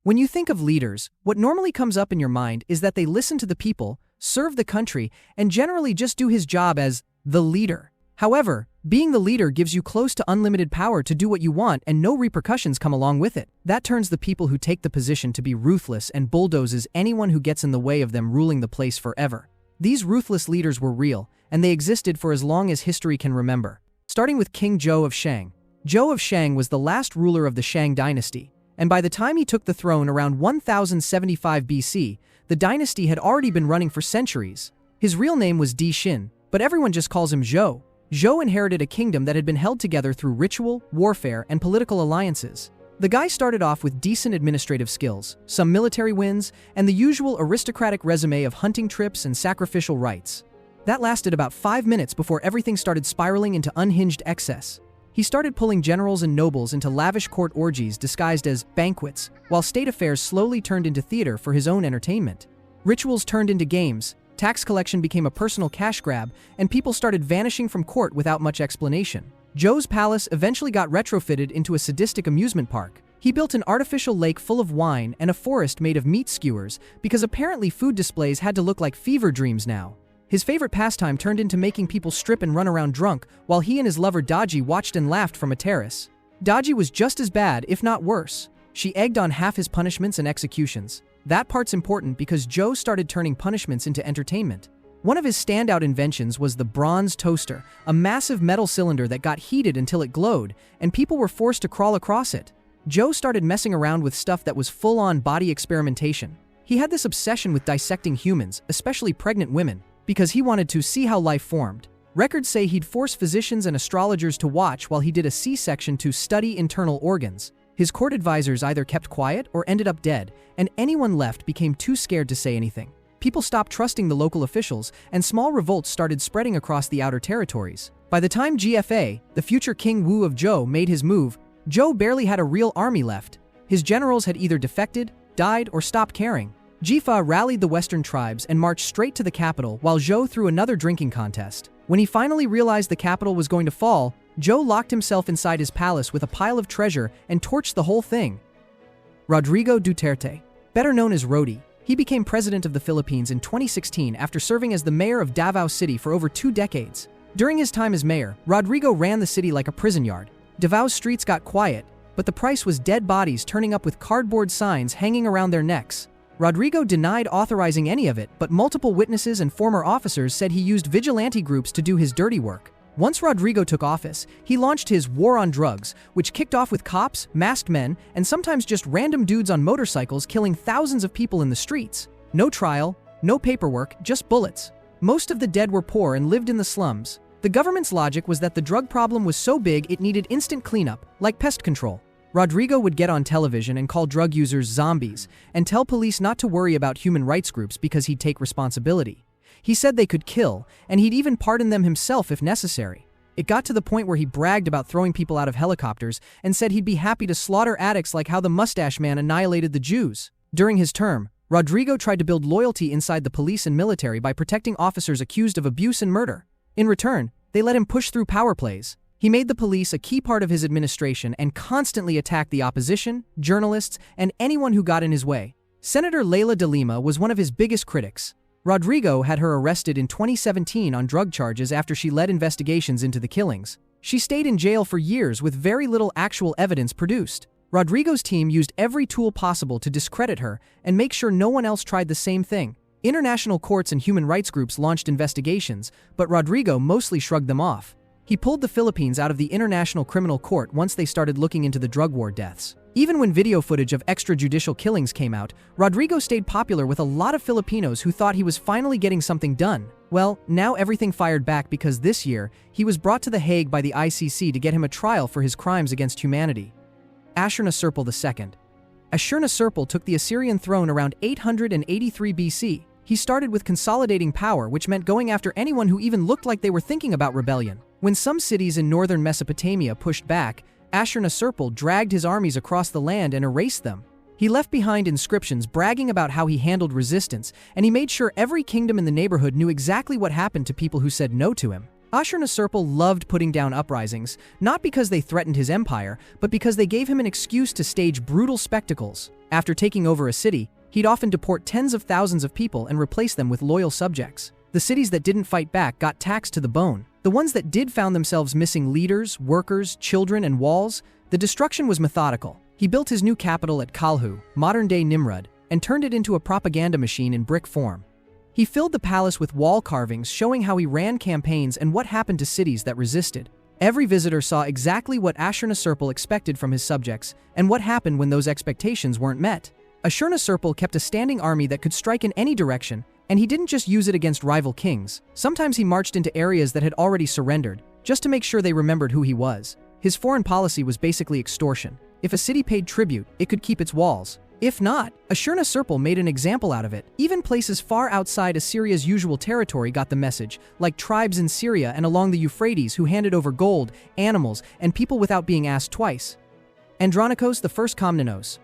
When you think of leaders, what normally comes up in your mind is that they listen to the people, serve the country, and generally just do his job as the leader. However, being the leader gives you close to unlimited power to do what you want and no repercussions come along with it. That turns the people who take the position to be ruthless and bulldozes anyone who gets in the way of them ruling the place forever. These ruthless leaders were real, and they existed for as long as history can remember. Starting with King Zhou of Shang. Zhou of Shang was the last ruler of the Shang dynasty, and by the time he took the throne around 1075 BC, the dynasty had already been running for centuries. His real name was Di Xin, but everyone just calls him Zhou. Zhou inherited a kingdom that had been held together through ritual, warfare, and political alliances. The guy started off with decent administrative skills, some military wins, and the usual aristocratic resume of hunting trips and sacrificial rites. That lasted about 5 minutes before everything started spiraling into unhinged excess. He started pulling generals and nobles into lavish court orgies disguised as banquets, while state affairs slowly turned into theater for his own entertainment. Rituals turned into games, tax collection became a personal cash grab, and people started vanishing from court without much explanation. Zhou's palace eventually got retrofitted into a sadistic amusement park. He built an artificial lake full of wine and a forest made of meat skewers because apparently food displays had to look like fever dreams now. His favorite pastime turned into making people strip and run around drunk while he and his lover Daji watched and laughed from a terrace. Daji was just as bad, if not worse. She egged on half his punishments and executions. That part's important because Zhou started turning punishments into entertainment. One of his standout inventions was the bronze toaster, a massive metal cylinder that got heated until it glowed, and people were forced to crawl across it. Zhou started messing around with stuff that was full-on body experimentation. He had this obsession with dissecting humans, especially pregnant women, because he wanted to see how life formed. Records say he'd force physicians and astrologers to watch while he did a C-section to study internal organs. His court advisors either kept quiet or ended up dead, and anyone left became too scared to say anything. People stopped trusting the local officials, and small revolts started spreading across the outer territories. By the time GFA, the future King Wu of Zhou, made his move, Zhou barely had a real army left. His generals had either defected, died, or stopped caring. Jifa rallied the western tribes and marched straight to the capital while Zhou threw another drinking contest. When he finally realized the capital was going to fall, Zhou locked himself inside his palace with a pile of treasure and torched the whole thing. Rodrigo Duterte, better known as Rodi, he became president of the Philippines in 2016 after serving as the mayor of Davao City for over 2 decades. During his time as mayor, Rodrigo ran the city like a prison yard. Davao's streets got quiet, but the price was dead bodies turning up with cardboard signs hanging around their necks. Rodrigo denied authorizing any of it, but multiple witnesses and former officers said he used vigilante groups to do his dirty work. Once Rodrigo took office, he launched his war on drugs, which kicked off with cops, masked men, and sometimes just random dudes on motorcycles killing thousands of people in the streets. No trial, no paperwork, just bullets. Most of the dead were poor and lived in the slums. The government's logic was that the drug problem was so big it needed instant cleanup, like pest control. Rodrigo would get on television and call drug users zombies, and tell police not to worry about human rights groups because he'd take responsibility. He said they could kill, and he'd even pardon them himself if necessary. It got to the point where he bragged about throwing people out of helicopters and said he'd be happy to slaughter addicts like how the Mustache Man annihilated the Jews. During his term, Rodrigo tried to build loyalty inside the police and military by protecting officers accused of abuse and murder. In return, they let him push through power plays. He made the police a key part of his administration and constantly attacked the opposition, journalists, and anyone who got in his way. Senator Leila de Lima was one of his biggest critics. Rodrigo had her arrested in 2017 on drug charges after she led investigations into the killings. She stayed in jail for years with very little actual evidence produced. Rodrigo's team used every tool possible to discredit her and make sure no one else tried the same thing. International courts and human rights groups launched investigations, but Rodrigo mostly shrugged them off. He pulled the Philippines out of the International Criminal Court once they started looking into the drug war deaths. Even when video footage of extrajudicial killings came out, Rodrigo stayed popular with a lot of Filipinos who thought he was finally getting something done. Well, now everything fired back because this year, he was brought to The Hague by the ICC to get him a trial for his crimes against humanity. Ashurnasirpal II. Ashurnasirpal took the Assyrian throne around 883 BC. He started with consolidating power, which meant going after anyone who even looked like they were thinking about rebellion. When some cities in northern Mesopotamia pushed back, Ashurnasirpal dragged his armies across the land and erased them. He left behind inscriptions bragging about how he handled resistance, and he made sure every kingdom in the neighborhood knew exactly what happened to people who said no to him. Ashurnasirpal loved putting down uprisings, not because they threatened his empire, but because they gave him an excuse to stage brutal spectacles. After taking over a city, he'd often deport tens of thousands of people and replace them with loyal subjects. The cities that didn't fight back got taxed to the bone. The ones that did found themselves missing leaders, workers, children, and walls. The destruction was methodical. He built his new capital at Kalhu, modern-day Nimrud, and turned it into a propaganda machine in brick form. He filled the palace with wall carvings showing how he ran campaigns and what happened to cities that resisted. Every visitor saw exactly what Ashurnasirpal expected from his subjects and what happened when those expectations weren't met. Ashurnasirpal kept a standing army that could strike in any direction, and he didn't just use it against rival kings. Sometimes he marched into areas that had already surrendered, just to make sure they remembered who he was. His foreign policy was basically extortion. If a city paid tribute, it could keep its walls. If not, Ashurnasirpal made an example out of it. Even places far outside Assyria's usual territory got the message, like tribes in Syria and along the Euphrates who handed over gold, animals, and people without being asked twice. Andronikos I Komnenos.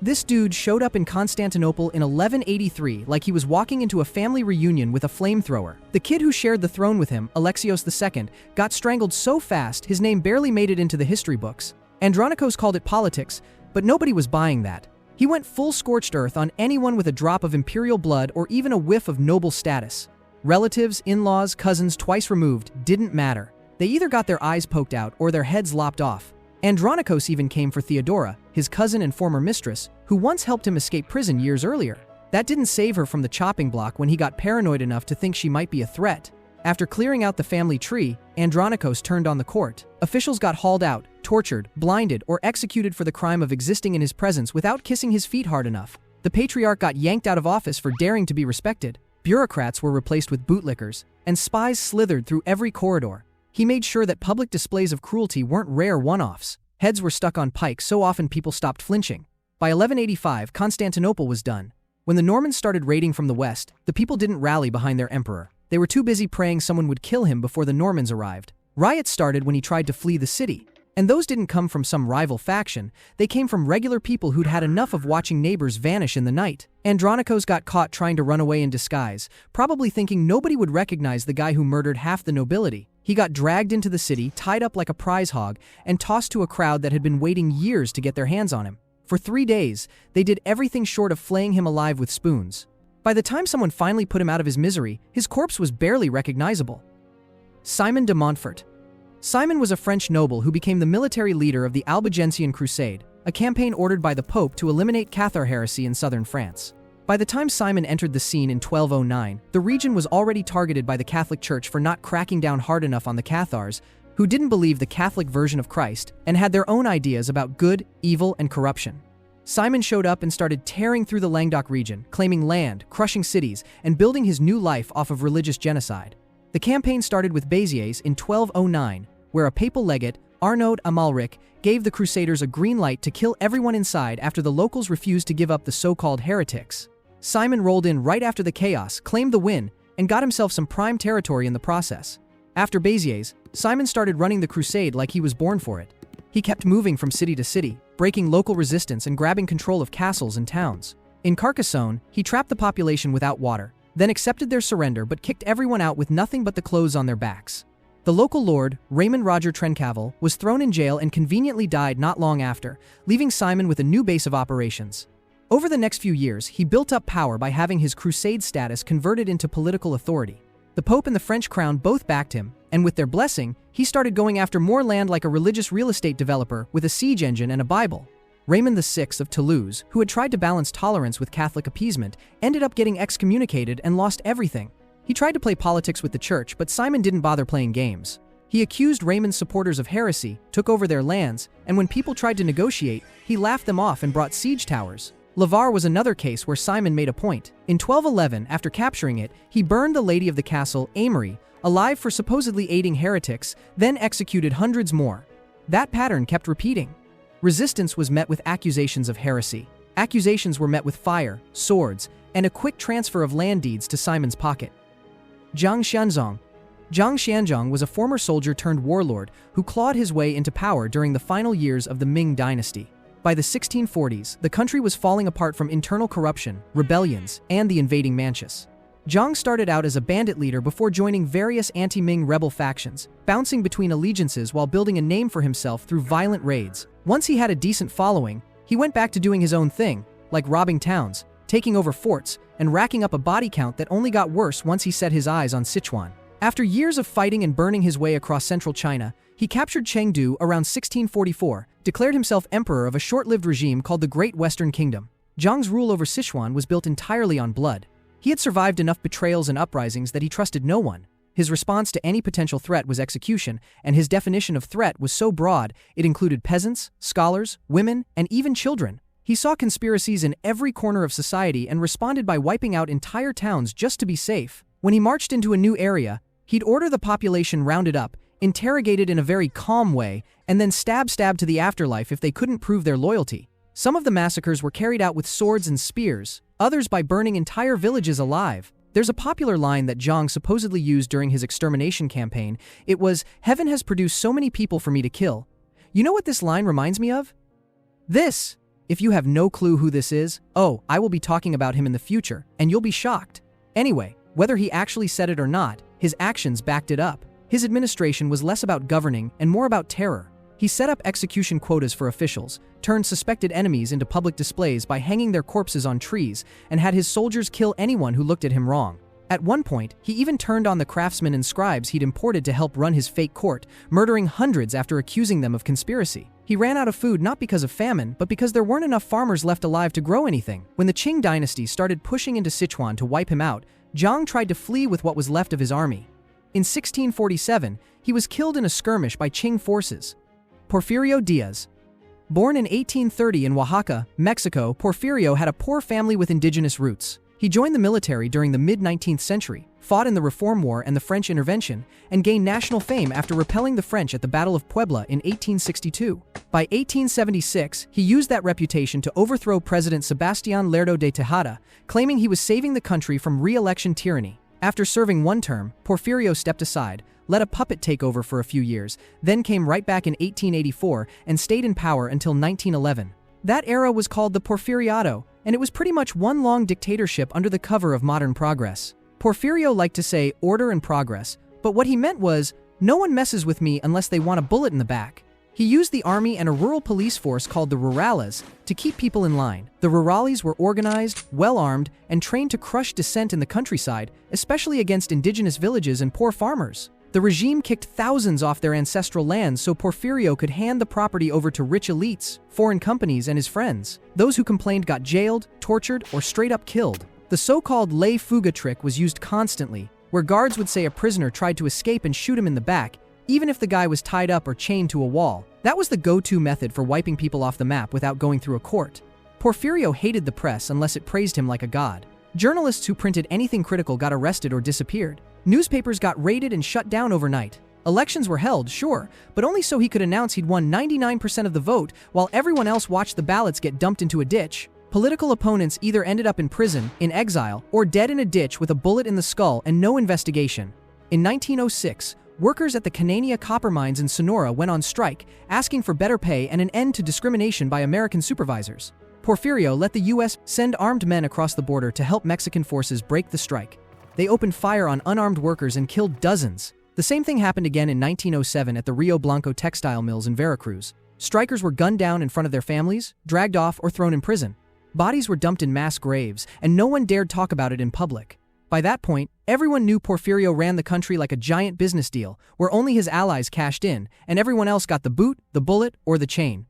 This dude showed up in Constantinople in 1183 like he was walking into a family reunion with a flamethrower. The kid who shared the throne with him, Alexios II, got strangled so fast his name barely made it into the history books. Andronikos called it politics, but nobody was buying that. He went full scorched earth on anyone with a drop of imperial blood or even a whiff of noble status. Relatives, in-laws, cousins twice removed didn't matter. They either got their eyes poked out or their heads lopped off. Andronikos even came for Theodora, his cousin and former mistress, who once helped him escape prison years earlier. That didn't save her from the chopping block when he got paranoid enough to think she might be a threat. After clearing out the family tree, Andronikos turned on the court. Officials got hauled out, tortured, blinded, or executed for the crime of existing in his presence without kissing his feet hard enough. The patriarch got yanked out of office for daring to be respected. Bureaucrats were replaced with bootlickers, and spies slithered through every corridor. He made sure that public displays of cruelty weren't rare one-offs. Heads were stuck on pikes so often people stopped flinching. By 1185, Constantinople was done. When the Normans started raiding from the west, the people didn't rally behind their emperor. They were too busy praying someone would kill him before the Normans arrived. Riots started when he tried to flee the city. And those didn't come from some rival faction, they came from regular people who'd had enough of watching neighbors vanish in the night. Andronikos got caught trying to run away in disguise, probably thinking nobody would recognize the guy who murdered half the nobility. He got dragged into the city, tied up like a prize hog, and tossed to a crowd that had been waiting years to get their hands on him. For 3 days, they did everything short of flaying him alive with spoons. By the time someone finally put him out of his misery, his corpse was barely recognizable. Simon de Montfort. Simon was a French noble who became the military leader of the Albigensian Crusade, a campaign ordered by the Pope to eliminate Cathar heresy in southern France. By the time Simon entered the scene in 1209, the region was already targeted by the Catholic Church for not cracking down hard enough on the Cathars, who didn't believe the Catholic version of Christ and had their own ideas about good, evil, and corruption. Simon showed up and started tearing through the Languedoc region, claiming land, crushing cities, and building his new life off of religious genocide. The campaign started with Béziers in 1209, where a papal legate, Arnaud Amalric, gave the Crusaders a green light to kill everyone inside after the locals refused to give up the so-called heretics. Simon rolled in right after the chaos, claimed the win, and got himself some prime territory in the process. After Béziers, Simon started running the crusade like he was born for it. He kept moving from city to city, breaking local resistance and grabbing control of castles and towns. In Carcassonne, he trapped the population without water, then accepted their surrender but kicked everyone out with nothing but the clothes on their backs. The local lord, Raymond Roger Trencavel, was thrown in jail and conveniently died not long after, leaving Simon with a new base of operations. Over the next few years, he built up power by having his crusade status converted into political authority. The Pope and the French crown both backed him, and with their blessing, he started going after more land like a religious real estate developer with a siege engine and a Bible. Raymond VI of Toulouse, who had tried to balance tolerance with Catholic appeasement, ended up getting excommunicated and lost everything. He tried to play politics with the church, but Simon didn't bother playing games. He accused Raymond's supporters of heresy, took over their lands, and when people tried to negotiate, he laughed them off and brought siege towers. Lavar was another case where Simon made a point. In 1211, after capturing it, he burned the lady of the castle, Aimery, alive for supposedly aiding heretics, then executed hundreds more. That pattern kept repeating. Resistance was met with accusations of heresy. Accusations were met with fire, swords, and a quick transfer of land deeds to Simon's pocket. Zhang Xianzhong. Zhang Xianzhong was a former soldier turned warlord who clawed his way into power during the final years of the Ming dynasty. By the 1640s, the country was falling apart from internal corruption, rebellions, and the invading Macias. Zhang started out as a bandit leader before joining various anti-Ming rebel factions, bouncing between allegiances while building a name for himself through violent raids. Once he had a decent following, he went back to doing his own thing, like robbing towns, taking over forts, and racking up a body count that only got worse once he set his eyes on Sichuan. After years of fighting and burning his way across central China, he captured Chengdu around 1644, declared himself emperor of a short-lived regime called the Great Western Kingdom. Zhang's rule over Sichuan was built entirely on blood. He had survived enough betrayals and uprisings that he trusted no one. His response to any potential threat was execution, and his definition of threat was so broad it included peasants, scholars, women, and even children. He saw conspiracies in every corner of society and responded by wiping out entire towns just to be safe. When he marched into a new area, he'd order the population rounded up, interrogated in a very calm way, and then stab to the afterlife if they couldn't prove their loyalty. Some of the massacres were carried out with swords and spears, others by burning entire villages alive. There's a popular line that Zhang supposedly used during his extermination campaign. It was, "Heaven has produced so many people for me to kill." You know what this line reminds me of? This! If you have no clue who this is, I will be talking about him in the future, and you'll be shocked. Anyway, whether he actually said it or not, his actions backed it up. His administration was less about governing and more about terror. He set up execution quotas for officials, turned suspected enemies into public displays by hanging their corpses on trees, and had his soldiers kill anyone who looked at him wrong. At one point, he even turned on the craftsmen and scribes he'd imported to help run his fake court, murdering hundreds after accusing them of conspiracy. He ran out of food not because of famine, but because there weren't enough farmers left alive to grow anything. When the Qing dynasty started pushing into Sichuan to wipe him out, Zhang tried to flee with what was left of his army. In 1647, he was killed in a skirmish by Qing forces. Porfirio Diaz. Born in 1830 in Oaxaca, Mexico, Porfirio had a poor family with indigenous roots. He joined the military during the mid-19th century, fought in the Reform War and the French Intervention, and gained national fame after repelling the French at the Battle of Puebla in 1862. By 1876, he used that reputation to overthrow President Sebastián Lerdo de Tejada, claiming he was saving the country from re-election tyranny. After serving one term, Porfirio stepped aside, let a puppet take over for a few years, then came right back in 1884 and stayed in power until 1911. That era was called the Porfiriato, and it was pretty much one long dictatorship under the cover of modern progress. Porfirio liked to say order and progress, but what he meant was, no one messes with me unless they want a bullet in the back. He used the army and a rural police force called the rurales to keep people in line. The rurales were organized, well-armed, and trained to crush dissent in the countryside, especially against indigenous villages and poor farmers. The regime kicked thousands off their ancestral lands so Porfirio could hand the property over to rich elites, foreign companies, and his friends. Those who complained got jailed, tortured, or straight up killed. The so-called ley fuga trick was used constantly, where guards would say a prisoner tried to escape and shoot him in the back, even if the guy was tied up or chained to a wall. That was the go-to method for wiping people off the map without going through a court. Porfirio hated the press unless it praised him like a god. Journalists who printed anything critical got arrested or disappeared. Newspapers got raided and shut down overnight. Elections were held, sure, but only so he could announce he'd won 99% of the vote while everyone else watched the ballots get dumped into a ditch. Political opponents either ended up in prison, in exile, or dead in a ditch with a bullet in the skull and no investigation. In 1906, workers at the Canania copper mines in Sonora went on strike, asking for better pay and an end to discrimination by American supervisors. Porfirio let the U.S. send armed men across the border to help Mexican forces break the strike. They opened fire on unarmed workers and killed dozens. The same thing happened again in 1907 at the Rio Blanco textile mills in Veracruz. Strikers were gunned down in front of their families, dragged off, or thrown in prison. Bodies were dumped in mass graves, and no one dared talk about it in public. By that point, everyone knew Porfirio ran the country like a giant business deal, where only his allies cashed in, and everyone else got the boot, the bullet, or the chain.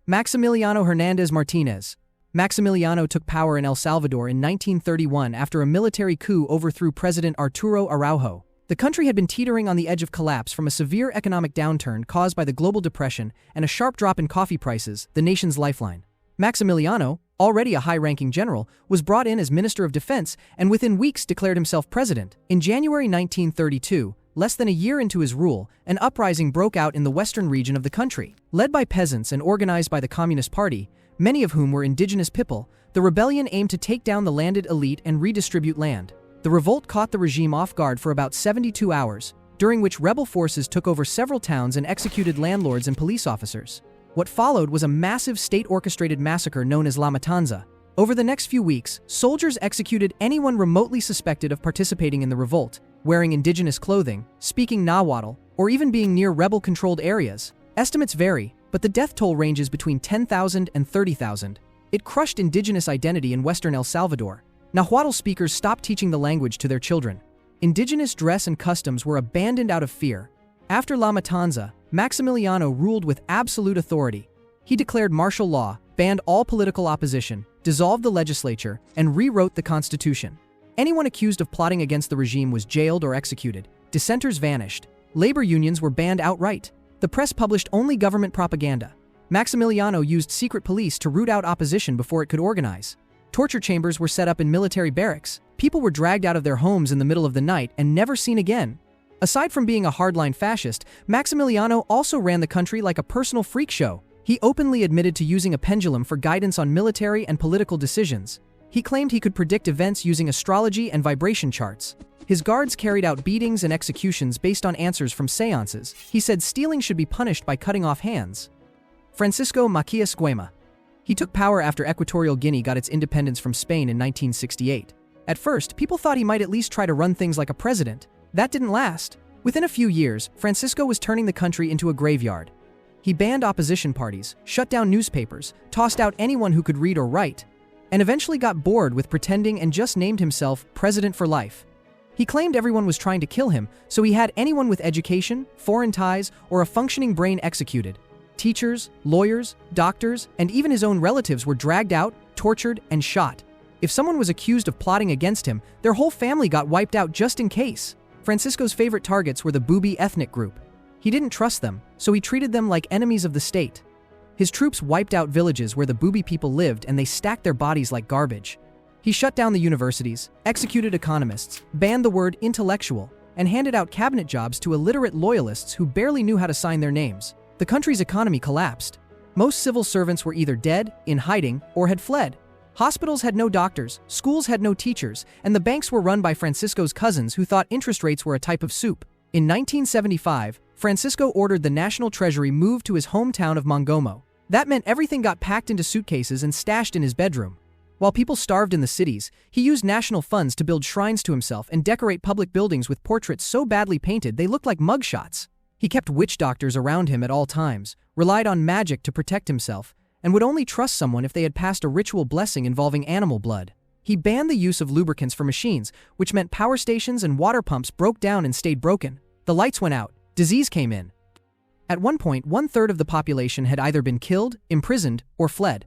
Maximiliano Hernández Martinez. Maximiliano took power in El Salvador in 1931 after a military coup overthrew President Arturo Araujo. The country had been teetering on the edge of collapse from a severe economic downturn caused by the global depression and a sharp drop in coffee prices, the nation's lifeline. Maximiliano, already a high-ranking general, was brought in as Minister of Defense and within weeks declared himself president. In January 1932, less than a year into his rule, an uprising broke out in the western region of the country. Led by peasants and organized by the Communist Party, many of whom were indigenous people, the rebellion aimed to take down the landed elite and redistribute land. The revolt caught the regime off guard for about 72 hours, during which rebel forces took over several towns and executed landlords and police officers. What followed was a massive state-orchestrated massacre known as La Matanza. Over the next few weeks, soldiers executed anyone remotely suspected of participating in the revolt, wearing indigenous clothing, speaking Nahuatl, or even being near rebel-controlled areas. Estimates vary, but the death toll ranges between 10,000 and 30,000. It crushed indigenous identity in western El Salvador. Nahuatl speakers stopped teaching the language to their children. Indigenous dress and customs were abandoned out of fear. After La Matanza, Maximiliano ruled with absolute authority. He declared martial law, banned all political opposition, dissolved the legislature, and rewrote the constitution. Anyone accused of plotting against the regime was jailed or executed. Dissenters vanished. Labor unions were banned outright. The press published only government propaganda. Maximiliano used secret police to root out opposition before it could organize. Torture chambers were set up in military barracks. People were dragged out of their homes in the middle of the night and never seen again. Aside from being a hardline fascist, Maximiliano also ran the country like a personal freak show. He openly admitted to using a pendulum for guidance on military and political decisions. He claimed he could predict events using astrology and vibration charts. His guards carried out beatings and executions based on answers from seances. He said stealing should be punished by cutting off hands. Francisco Macias Nguema. He took power after Equatorial Guinea got its independence from Spain in 1968. At first, people thought he might at least try to run things like a president. That didn't last. Within a few years, Francisco was turning the country into a graveyard. He banned opposition parties, shut down newspapers, tossed out anyone who could read or write, and eventually got bored with pretending and just named himself president for life. He claimed everyone was trying to kill him, so he had anyone with education, foreign ties, or a functioning brain executed. Teachers, lawyers, doctors, and even his own relatives were dragged out, tortured, and shot. If someone was accused of plotting against him, their whole family got wiped out just in case. Francisco's favorite targets were the Bubi ethnic group. He didn't trust them, so he treated them like enemies of the state. His troops wiped out villages where the Bubi people lived and they stacked their bodies like garbage. He shut down the universities, executed economists, banned the word intellectual, and handed out cabinet jobs to illiterate loyalists who barely knew how to sign their names. The country's economy collapsed. Most civil servants were either dead, in hiding, or had fled. Hospitals had no doctors, schools had no teachers, and the banks were run by Francisco's cousins who thought interest rates were a type of soup. In 1975, Francisco ordered the national treasury moved to his hometown of Mongomo. That meant everything got packed into suitcases and stashed in his bedroom. While people starved in the cities, he used national funds to build shrines to himself and decorate public buildings with portraits so badly painted they looked like mugshots. He kept witch doctors around him at all times, relied on magic to protect himself, and would only trust someone if they had passed a ritual blessing involving animal blood. He banned the use of lubricants for machines, which meant power stations and water pumps broke down and stayed broken. The lights went out. Disease came in. At one point, 1/3 of the population had either been killed, imprisoned, or fled.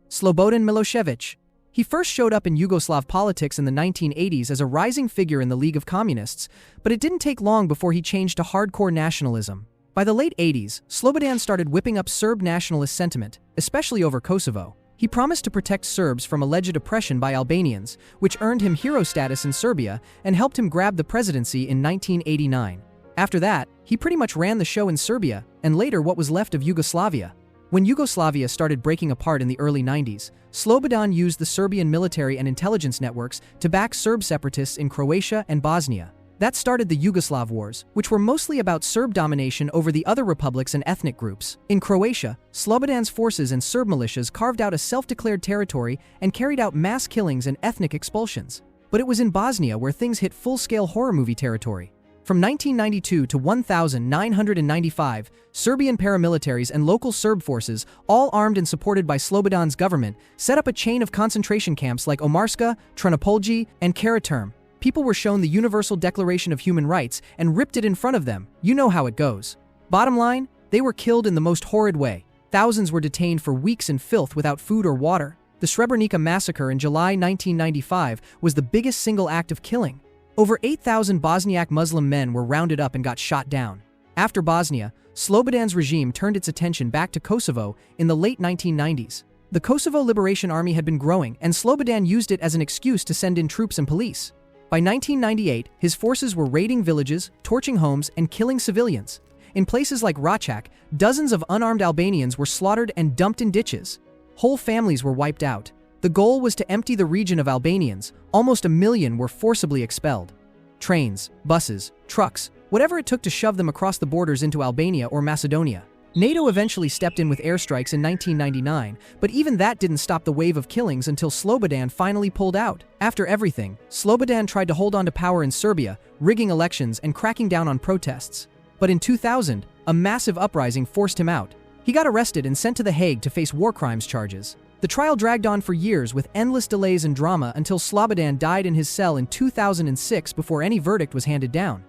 Slobodan Milosevic. He first showed up in Yugoslav politics in the 1980s as a rising figure in the League of Communists, but it didn't take long before he changed to hardcore nationalism. By the late 80s, Slobodan started whipping up Serb nationalist sentiment, especially over Kosovo. He promised to protect Serbs from alleged oppression by Albanians, which earned him hero status in Serbia and helped him grab the presidency in 1989. After that, he pretty much ran the show in Serbia, and later what was left of Yugoslavia. When Yugoslavia started breaking apart in the early 90s, Slobodan used the Serbian military and intelligence networks to back Serb separatists in Croatia and Bosnia. That started the Yugoslav Wars, which were mostly about Serb domination over the other republics and ethnic groups. In Croatia, Slobodan's forces and Serb militias carved out a self-declared territory and carried out mass killings and ethnic expulsions. But it was in Bosnia where things hit full-scale horror movie territory. From 1992 to 1995, Serbian paramilitaries and local Serb forces, all armed and supported by Slobodan's government, set up a chain of concentration camps like Omarska, Trnopolje, and Karaterm. People were shown the Universal Declaration of Human Rights and ripped it in front of them. You know how it goes. Bottom line, they were killed in the most horrid way. Thousands were detained for weeks in filth without food or water. The Srebrenica massacre in July 1995 was the biggest single act of killing. Over 8,000 Bosniak Muslim men were rounded up and got shot down. After Bosnia, Slobodan's regime turned its attention back to Kosovo in the late 1990s. The Kosovo Liberation Army had been growing, and Slobodan used it as an excuse to send in troops and police. By 1998, his forces were raiding villages, torching homes, and killing civilians. In places like Račak, dozens of unarmed Albanians were slaughtered and dumped in ditches. Whole families were wiped out. The goal was to empty the region of Albanians. Almost 1 million were forcibly expelled. Trains, buses, trucks, whatever it took to shove them across the borders into Albania or Macedonia. NATO eventually stepped in with airstrikes in 1999, but even that didn't stop the wave of killings until Slobodan finally pulled out. After everything, Slobodan tried to hold on to power in Serbia, rigging elections and cracking down on protests. But in 2000, a massive uprising forced him out. He got arrested and sent to The Hague to face war crimes charges. The trial dragged on for years with endless delays and drama until Slobodan died in his cell in 2006 before any verdict was handed down.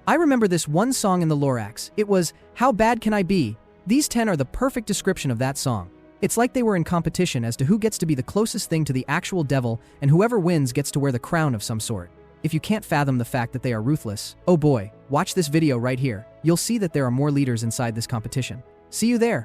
I remember this one song in the Lorax. It was, "How Bad Can I Be?" These 10 are the perfect description of that song. It's like they were in competition as to who gets to be the closest thing to the actual devil, and whoever wins gets to wear the crown of some sort. If you can't fathom the fact that they are ruthless, oh boy, watch this video right here. You'll see that there are more leaders inside this competition. See you there.